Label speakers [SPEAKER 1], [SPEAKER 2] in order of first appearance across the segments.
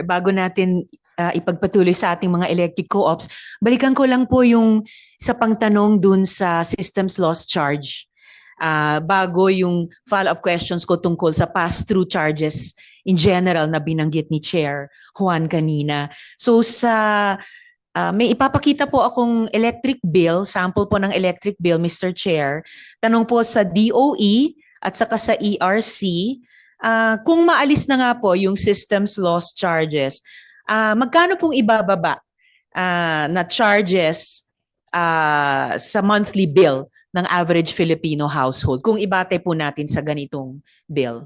[SPEAKER 1] bago natin ipagpatuloy sa ating mga electric co-ops, balikan ko lang po yung sa pangtanong dun sa systems loss charge. Bago yung follow-up questions ko tungkol sa pass-through charges in general na binanggit ni Chair Juan kanina. So may ipapakita po akong electric bill, sample po ng electric bill, Mr. Chair. Tanong po sa DOE at saka sa ERC, kung maalis na nga po yung systems loss charges, magkano pong ibababa na charges sa monthly bill ng average Filipino household kung ibate po natin sa ganitong bill?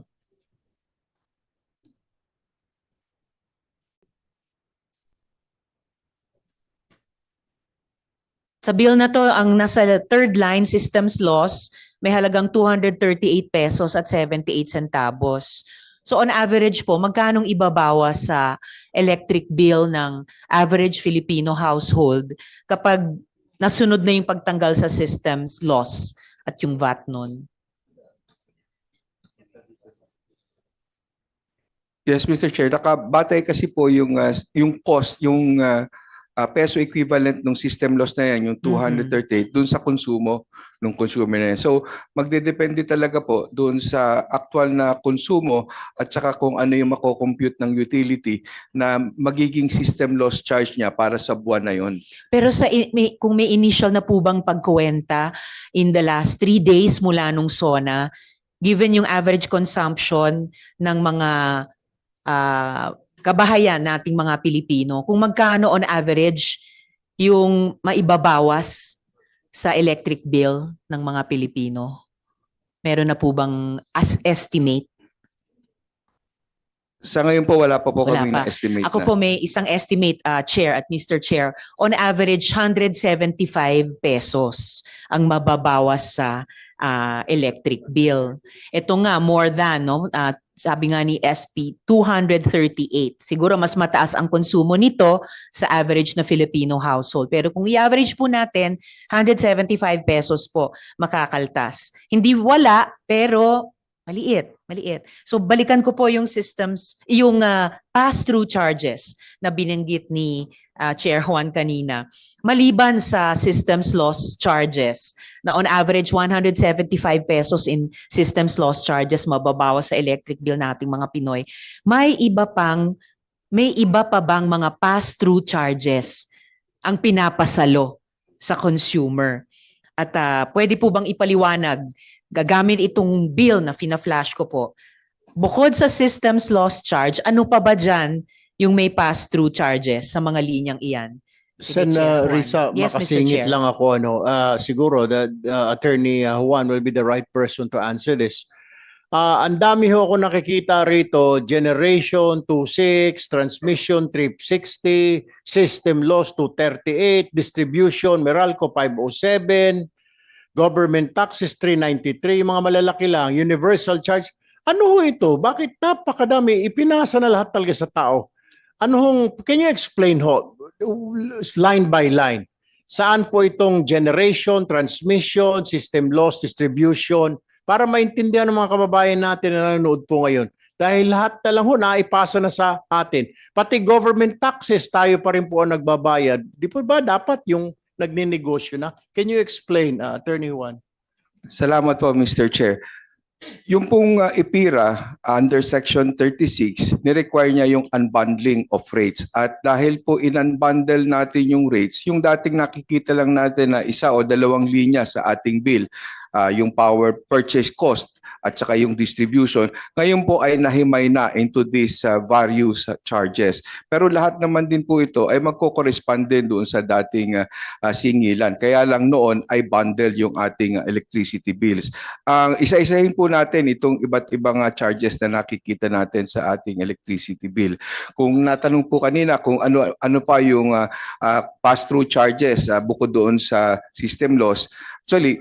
[SPEAKER 1] Sa bill na to, ang nasa third line, systems loss, may halagang 238 pesos at 78 centavos. So on average po, magkanong ibabawas sa electric bill ng average Filipino household kapag nasunod na yung pagtanggal sa systems loss at yung VAT nun?
[SPEAKER 2] Yes, Mr. Chair. Nakabatay kasi po yung cost, yung peso equivalent ng system loss na yan, yung 238, dun sa konsumo ng consumer na yan. So, magdedepende talaga po dun sa actual na konsumo at saka kung ano yung mako-compute ng utility na magiging system loss charge niya para sa buwan na yon.
[SPEAKER 1] Pero kung may initial na po bang pagkuwenta in the last 3 days mula nung SONA, given yung average consumption ng mga kabahayan nating mga Pilipino, kung magkano on average yung maibabawas sa electric bill ng mga Pilipino? Meron na po bang estimate?
[SPEAKER 2] Sa ngayon po, wala pa po
[SPEAKER 1] Wala
[SPEAKER 2] kami
[SPEAKER 1] pa.
[SPEAKER 2] na estimate.
[SPEAKER 1] Ako po may isang estimate, Chair at Mr. Chair. On average, 175 pesos ang mababawas sa electric bill. Ito nga, more than, no? Sabi nga ni SP, 238. Siguro mas mataas ang konsumo nito sa average na Filipino household. Pero kung i-average po natin, 175 pesos po makakaltas. Hindi wala, pero maliit. So balikan ko po yung systems, yung pass-through charges na binanggit ni Chair Juan kanina. Maliban sa systems loss charges na on average 175 pesos in systems loss charges mababawas sa electric bill nating mga Pinoy, may iba pa bang mga pass-through charges ang pinapasalo sa consumer? At pwede po bang ipaliwanag, gagamit itong bill na fina-flash ko po, bukod sa systems loss charge, ano pa ba dyan yung may pass-through charges sa mga linyang iyan?
[SPEAKER 3] Sen Risa,
[SPEAKER 1] Yes, Mr.
[SPEAKER 3] makasingit
[SPEAKER 1] Chair.
[SPEAKER 3] lang ako, siguro that Attorney Juan will be the right person to answer this. Ang dami ho ako nakikita rito, generation 26, transmission 360, system loss 238, distribution Meralco 507, government taxes 393, mga malalaki lang, universal charge. Ano ho ito? Bakit napakadami? Ipinasa na lahat talaga sa tao. Can you explain ho, line by line? Saan po itong generation, transmission, system loss, distribution, para maintindihan ng mga kababayan natin na nanonood po ngayon. Dahil lahat na lang ho naipasa na sa atin. Pati government taxes, tayo pa rin po ang nagbabayad. Di po ba dapat yung nagninegosyo na? Can you explain, Attorney Juan?
[SPEAKER 2] Salamat po, Mr. Chair. Yung pong IPIRA under Section 36, ni-require niya yung unbundling of rates. At dahil po in-unbundle natin yung rates, yung dating nakikita lang natin na isa o dalawang linya sa ating bill, yung power purchase cost at saka yung distribution, ngayon po ay nahimay na into these various charges. Pero lahat naman din po ito ay magko-correspond din doon sa dating singilan. Kaya lang noon ay bundle yung ating electricity bills. Isa-isahin po natin itong iba't ibang charges na nakikita natin sa ating electricity bill. Kung natanong po kanina kung ano pa yung pass-through charges bukod doon sa system loss, actually,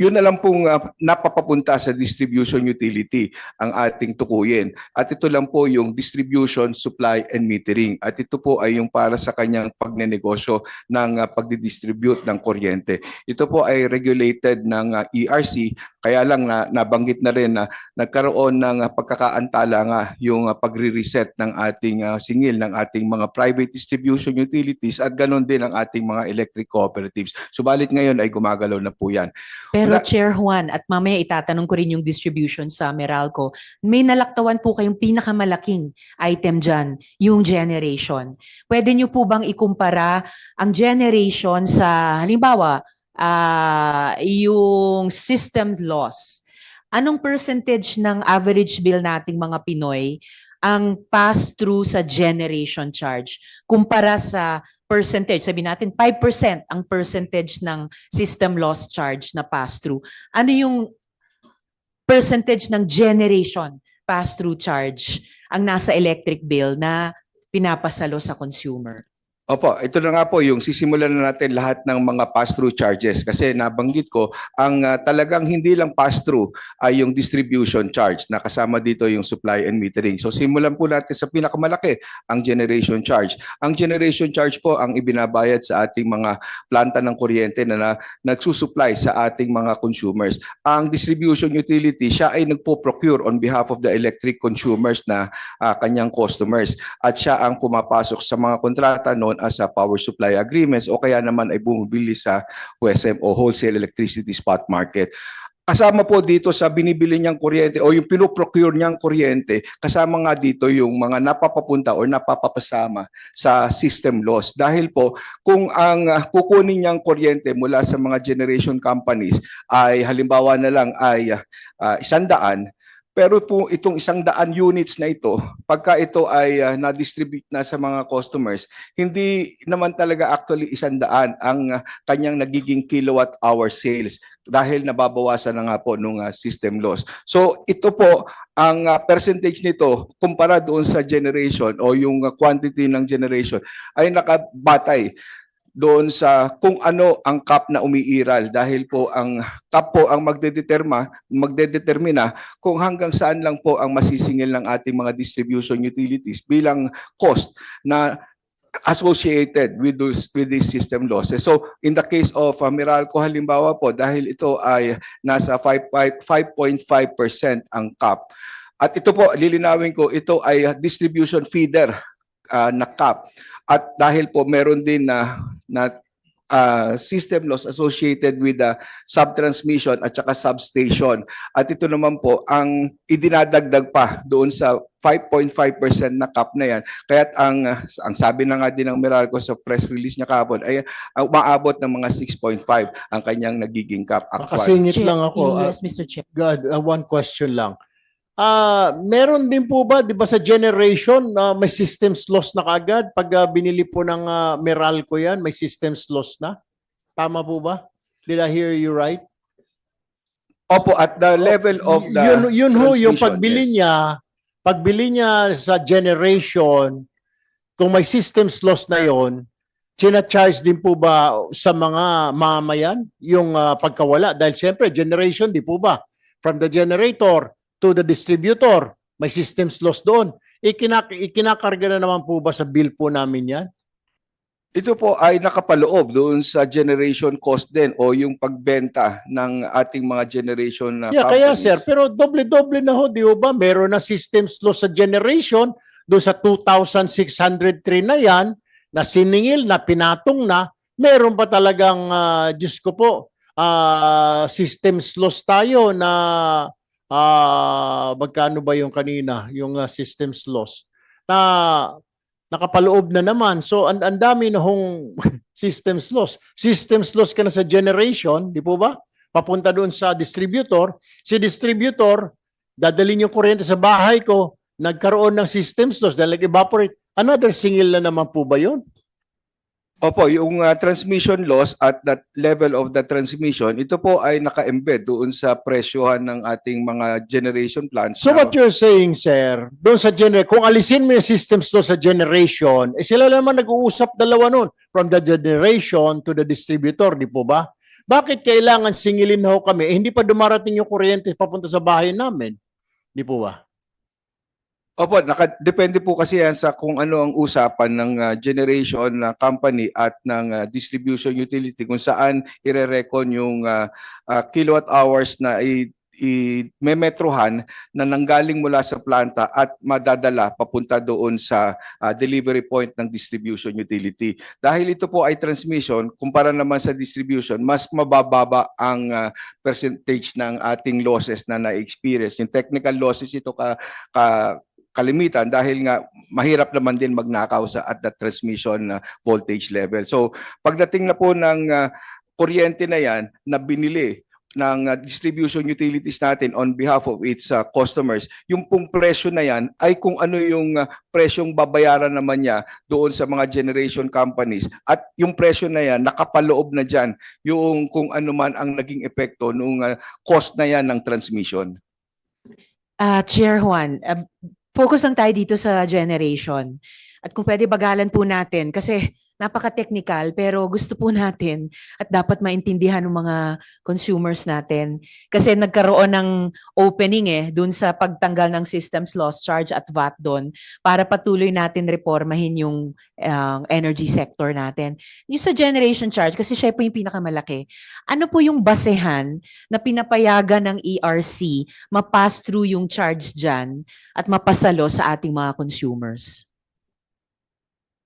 [SPEAKER 2] yun na lang pong napapapunta sa distribution utility ang ating tukuyin. At ito lang po yung distribution, supply, and metering. At ito po ay yung para sa kanyang pagnenegosyo ng pagdidistribute ng kuryente. Ito po ay regulated ng ERC, kaya lang nabanggit na rin na nagkaroon ng pagkakaantala nga yung pagre-reset ng ating singil ng ating mga private distribution utilities at ganon din ang ating mga electric cooperatives. Subalit ngayon ay gumagalaw na po yan.
[SPEAKER 1] Pero
[SPEAKER 2] Wala-
[SPEAKER 1] Chair Juan, at mamaya itatanong ko rin yung distribution sa Meralco, may nalaktawan po kayong pinakamalaking item dyan, yung generation. Pwede nyo po bang ikumpara ang generation sa, halimbawa, yung system loss? Anong percentage ng average bill nating mga Pinoy ang pass-through sa generation charge kumpara sa percentage, sabi natin 5% ang percentage ng system loss charge na pass-through. Ano yung percentage ng generation pass-through charge ang nasa electric bill na pinapasalo sa consumer?
[SPEAKER 2] Opo, ito na nga po yung sisimulan na natin lahat ng mga pass-through charges kasi nabanggit ko ang talagang hindi lang pass-through ay yung distribution charge na kasama dito yung supply and metering. So simulan po natin sa pinakamalaki, ang generation charge. Ang generation charge po ang ibinabayad sa ating mga planta ng kuryente na nagsusupply sa ating mga consumers. Ang distribution utility, siya ay nagpo-procure on behalf of the electric consumers na kanyang customers at siya ang pumapasok sa mga kontrata noon as a power supply agreements o kaya naman ay bumibili sa WESM o Wholesale Electricity Spot Market. Kasama po dito sa binibili niyang kuryente o yung pinoprocure niyang kuryente, kasama nga dito yung mga napapapunta o napapapasama sa system loss. Dahil po kung ang kukunin niyang kuryente mula sa mga generation companies ay halimbawa na lang ay 100, pero po itong 100 units na ito, pagka ito ay na-distribute na sa mga customers, hindi naman talaga actually 100 ang kanyang nagiging kilowatt hour sales dahil nababawasan na nga po nung system loss. So ito po, ang percentage nito kumpara doon sa generation o yung quantity ng generation ay nakabatay doon sa kung ano ang cap na umiiral dahil po ang cap po ang magdedetermina kung hanggang saan lang po ang masisingil ng ating mga distribution utilities bilang cost na associated with these system losses. So in the case of Meralco halimbawa po dahil ito ay nasa 5.5% ang cap. At ito po lilinawin ko, ito ay distribution feeder na cap. At dahil po meron din na system loss associated with the subtransmission at saka substation. At ito naman po ang idinadagdag pa doon sa 5.5% na cap na yan. Kaya ang sabi na nga din ng Meralco sa press release niya kahapon ay umaabot ng mga 6.5 ang kanyang nagiging cap actual.
[SPEAKER 3] Makasingit lang ako.
[SPEAKER 1] Yes, Mr. Chair.
[SPEAKER 3] God, one question lang. Meron din po ba, di ba sa generation, may systems loss na kaagad? Pag binili po ng Meralco yan, may systems loss na? Tama po ba? Did I hear you right?
[SPEAKER 2] Opo, at the level of the
[SPEAKER 3] Yun ho, yung
[SPEAKER 2] transmission,
[SPEAKER 3] pagbili niya sa generation, kung may systems loss na yon, sina-charge din po ba sa mga mamayan yung pagkawala? Dahil siyempre, generation, di po ba? From the generator to the distributor, may systems loss doon. Ikinakarga na naman po ba sa bill po namin yan?
[SPEAKER 2] Ito po ay nakapaloob doon sa generation cost din o yung pagbenta ng ating mga generation na
[SPEAKER 3] Kaya
[SPEAKER 2] companies.
[SPEAKER 3] sir, pero doble-doble na ho, di ba? Meron na systems loss sa generation, doon sa 2,603 na yan, na siningil, na pinatong na, meron pa talagang, Diyos ko po, systems loss tayo na magkano ba yung kanina, yung systems loss na nakapaloob na naman. So ang dami na hong systems loss. Systems loss ka na sa generation, di po ba? Papunta doon sa distributor. Si distributor, dadalhin yung kuryente sa bahay ko, nagkaroon ng systems loss dahil nag-evaporate. Another singil na naman po ba yun?
[SPEAKER 2] Opo, yung transmission loss at that level of the transmission, ito po ay naka-embed doon sa presyohan ng ating mga generation plants.
[SPEAKER 3] So what you're saying, sir, doon sa kung alisin mo yung systems loss sa generation, sila naman nag-uusap dalawa nun, from the generation to the distributor, di po ba? Bakit kailangan singilin ho kami? Hindi pa dumarating yung kuryente papunta sa bahay namin. Di po ba?
[SPEAKER 2] Opo, depende po kasi yan sa kung ano ang usapan ng generation na company at ng distribution utility kung saan ire-recon yung kilowatt hours na memetrohan na nanggaling mula sa planta at madadala papunta doon sa delivery point ng distribution utility. Dahil ito po ay transmission, kumpara naman sa distribution, mas mabababa ang percentage ng ating losses na na-experience. Yung technical losses ito kalimitan dahil nga mahirap naman din magnakaw at the transmission voltage level. So pagdating na po ng kuryente na yan na binili ng distribution utilities natin on behalf of its customers, yung pong presyo na yan ay kung ano yung presyong babayaran naman niya doon sa mga generation companies at yung presyo na yan nakapaloob na dyan yung kung ano man ang naging epekto ng cost na yan ng transmission.
[SPEAKER 1] Chair Juan, focus lang tayo dito sa generation. At kung pwede bagalan po natin, kasi napaka-technical, pero gusto po natin at dapat maintindihan ng mga consumers natin. Kasi nagkaroon ng opening dun sa pagtanggal ng systems loss charge at VAT doon para patuloy natin reformahin yung energy sector natin. Yung sa generation charge, kasi siya po yung pinakamalaki, ano po yung basehan na pinapayagan ng ERC ma-pass through yung charge dyan at mapasalo sa ating mga consumers?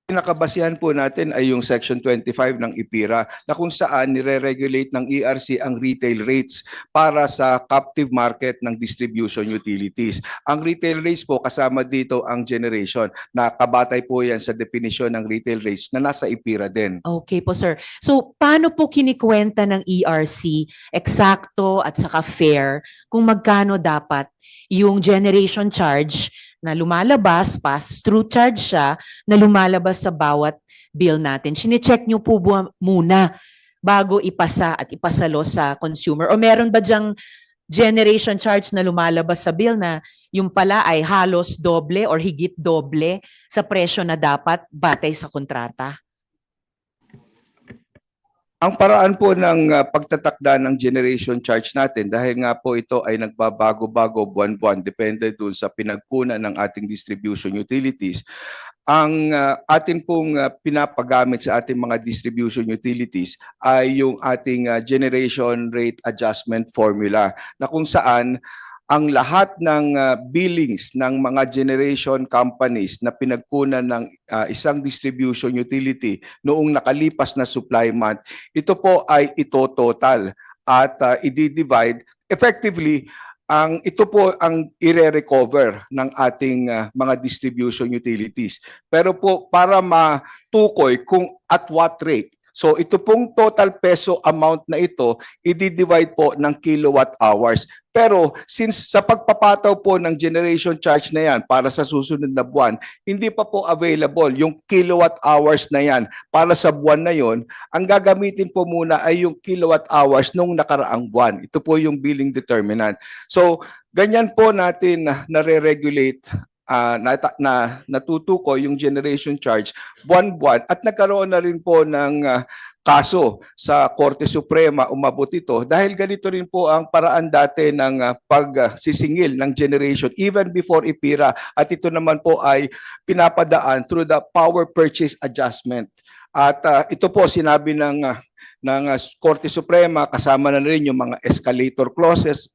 [SPEAKER 2] Pinakabasihan po natin ay yung Section 25 ng IPIRA na kung saan nire-regulate ng ERC ang retail rates para sa captive market ng distribution utilities. Ang retail rates po kasama dito ang generation na kabatay po yan sa definisyon ng retail rates na nasa IPIRA din.
[SPEAKER 1] Okay po, sir. So, paano po kinikwenta ng ERC eksakto at saka fair kung magkano dapat yung generation charge na lumalabas, pass-through charge siya, na lumalabas sa bawat bill natin? Sine-check nyo po muna bago ipasa at ipasalo sa consumer? O meron ba dyang generation charge na lumalabas sa bill na yung pala ay halos doble or higit doble sa presyo na dapat batay sa kontrata?
[SPEAKER 2] Ang paraan po ng pagtatakda ng generation charge natin dahil nga po ito ay nagbabago-bago buwan-buwan depende dun sa pinagkunan ng ating distribution utilities. Ang atin pong pinapagamit sa ating mga distribution utilities ay yung ating generation rate adjustment formula na kung saan ang lahat ng billings ng mga generation companies na pinagkunan ng isang distribution utility noong nakalipas na supply month, ito po ay ito-total at i-divide effectively. Ito po ang ire-recover ng ating mga distribution utilities. Pero po para matukoy kung at what rate, so ito pong total peso amount na ito, i-divide po ng kilowatt hours. Pero since sa pagpapataw po ng generation charge na yan para sa susunod na buwan, hindi pa po available yung kilowatt hours na yan para sa buwan na yon. Ang gagamitin po muna ay yung kilowatt hours nung nakaraang buwan. Ito po yung billing determinant. So ganyan po natin nare-regulate natutukoy yung generation charge buwan-buwan at nagkaroon na rin po ng kaso sa Korte Suprema, umabot ito dahil ganito rin po ang paraan dati ng pagsisingil ng generation even before IPIRA at ito naman po ay pinapadaan through the power purchase adjustment. At ito po sinabi ng Korte Suprema, kasama na rin yung mga escalator clauses,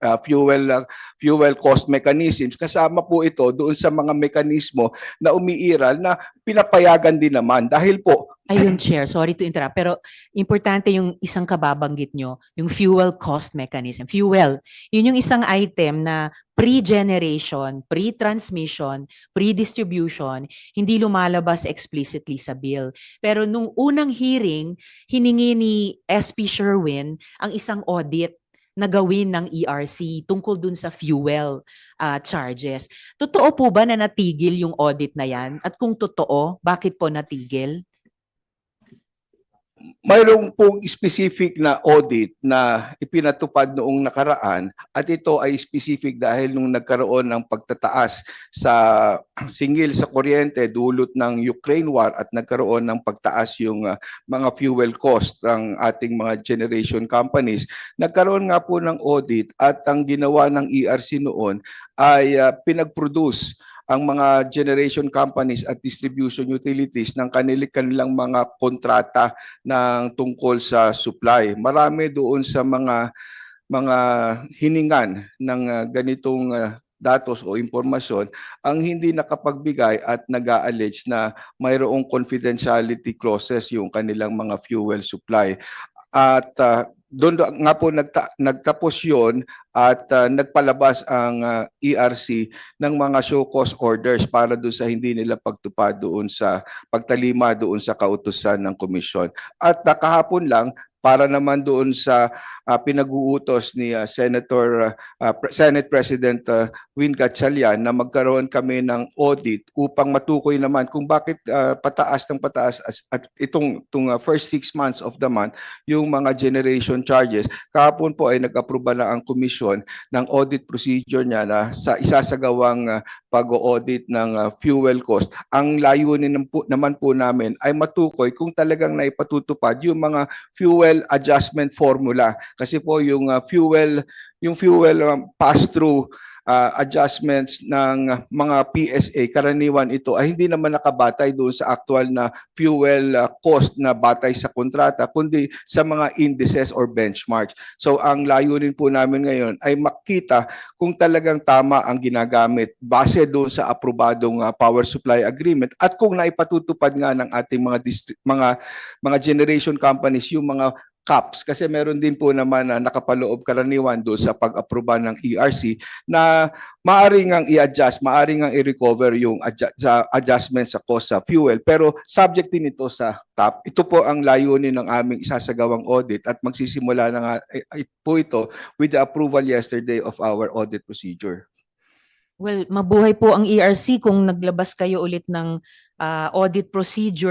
[SPEAKER 2] fuel cost mechanisms, kasama po ito doon sa mga mekanismo na umiiral na pinapayagan din naman dahil po
[SPEAKER 1] Ayun, Chair, sorry to interrupt, pero importante yung isang kababanggit nyo, yung fuel cost mechanism. Fuel, yun yung isang item na pre-generation, pre-transmission, pre-distribution, hindi lumalabas explicitly sa bill. Pero nung unang hearing, hiningi ni SP Sherwin ang isang audit na gawin ng ERC tungkol dun sa fuel charges. Totoo po ba na natigil yung audit na yan? At kung totoo, bakit po natigil?
[SPEAKER 2] mayroong pong specific na audit na ipinatupad noong nakaraan at ito ay specific dahil nung nagkaroon ng pagtataas sa singil sa kuryente dulot ng Ukraine war at nagkaroon ng pagtaas yung mga fuel cost ng ating mga generation companies. Nagkaroon nga po ng audit at ang ginawa ng ERC noon ay pinag-produce ang mga generation companies at distribution utilities ng kanilang mga kontrata ng tungkol sa supply. Marami doon sa mga hiningan ng ganitong datos o impormasyon ang hindi nakapagbigay at nag-a-allege na mayroong confidentiality clauses yung kanilang mga fuel supply. At doon nga po nagtapos yon at nagpalabas ang ERC ng mga show cause orders para doon sa hindi nila pagtupad doon sa pagtalima doon sa kautusan ng komisyon. At kahapon lang para naman doon sa pinag-uutos ni Senate President Win Gatchalian na magkaroon kami ng audit upang matukoy naman kung bakit pataas ng pataas at itong first 6 months of the month yung mga generation charges. Kahapon po ay nag-aproba na ang komisyon ng audit procedure niya na sa isasagawang pag-audit ng fuel cost. Ang layunin naman po namin ay matukoy kung talagang naipatutupad yung mga fuel adjustment formula kasi po yung fuel pass-through adjustments ng mga PSA, karaniwan ito ay hindi naman nakabatay doon sa actual na fuel cost na batay sa kontrata, kundi sa mga indices or benchmarks. So ang layunin po namin ngayon ay makita kung talagang tama ang ginagamit base doon sa aprobadong power supply agreement at kung naipatutupad nga ng ating mga generation companies yung mga caps kasi meron din po naman na nakapaloob karaniwan doon sa pag-aproba ng ERC na maaring ang i-adjust, maaring ang i-recover yung adjustment sa cost sa fuel pero subject din ito sa cap. Ito po ang layunin ng aming isasagawang audit at magsisimula na nga po ito with the approval yesterday of our audit procedure.
[SPEAKER 1] Well, mabuhay po ang ERC kung naglabas kayo ulit ng audit procedure